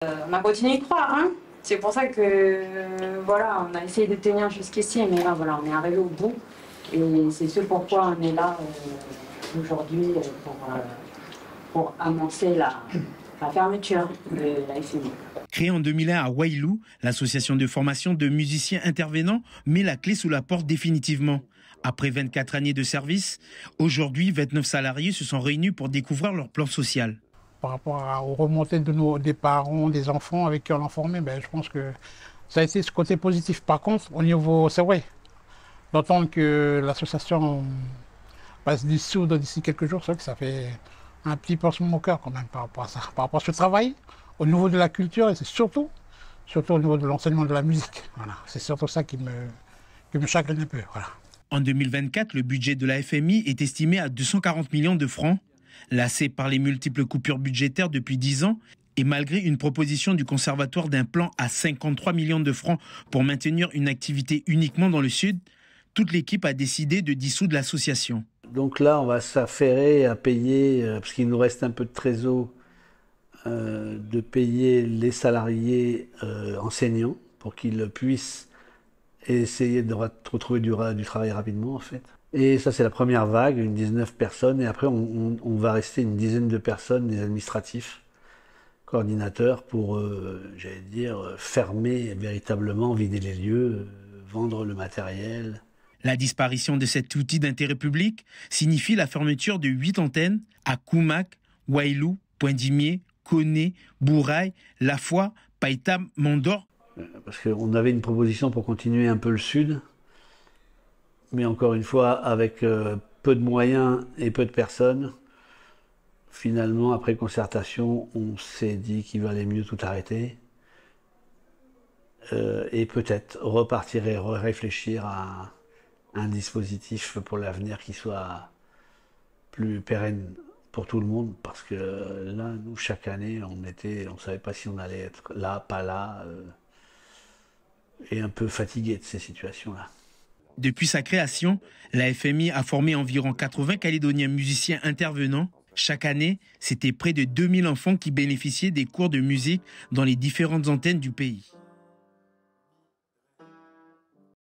On a continué de croire, hein. C'est pour ça que voilà, on a essayé de tenir jusqu'ici, mais là voilà, on est arrivé au bout. Et c'est ce pourquoi on est là aujourd'hui pour annoncer la fermeture de la FMI. Créée en 2001 à Wailou, l'association de formation de musiciens intervenants met la clé sous la porte définitivement. Après 24 années de service, aujourd'hui 29 salariés se sont réunis pour découvrir leur plan social. Par rapport aux remontées des parents, des enfants avec qui on l'a formé, je pense que ça a été ce côté positif. Par contre, au niveau, c'est vrai, d'entendre que l'association va se dissoudre d'ici quelques jours, c'est vrai que ça fait un petit pincement au cœur quand même par rapport à ça. Par rapport à ce travail, au niveau de la culture, et c'est surtout au niveau de l'enseignement de la musique. Voilà. C'est surtout ça qui me chagrine un peu. Voilà. En 2024, le budget de la FMI est estimé à 240 millions de francs. Lassé par les multiples coupures budgétaires depuis 10 ans, et malgré une proposition du conservatoire d'un plan à 53 millions de francs pour maintenir une activité uniquement dans le sud, toute l'équipe a décidé de dissoudre l'association. Donc là, on va s'affairer à payer, parce qu'il nous reste un peu de trésor, de payer les salariés enseignants pour qu'ils puissent essayer de retrouver du travail rapidement en fait. Et ça c'est la première vague, une 19 personnes, et après on va rester une dizaine de personnes, des administratifs, coordinateurs, pour, j'allais dire, fermer véritablement, vider les lieux, vendre le matériel. La disparition de cet outil d'intérêt public signifie la fermeture de 8 antennes à Koumak, Wailou, Poindimié, Koné, Bourail, Lafoi, Païta, Mandor. Parce qu'on avait une proposition pour continuer un peu le sud, mais encore une fois, avec peu de moyens et peu de personnes, finalement, après concertation, on s'est dit qu'il valait mieux tout arrêter et peut-être repartir et réfléchir à un dispositif pour l'avenir qui soit plus pérenne pour tout le monde, parce que là, nous, chaque année, on ne savait pas si on allait être là, pas là, et un peu fatigué de ces situations-là. Depuis sa création, la FMI a formé environ 80 Calédoniens musiciens intervenants. Chaque année, c'était près de 2000 enfants qui bénéficiaient des cours de musique dans les différentes antennes du pays.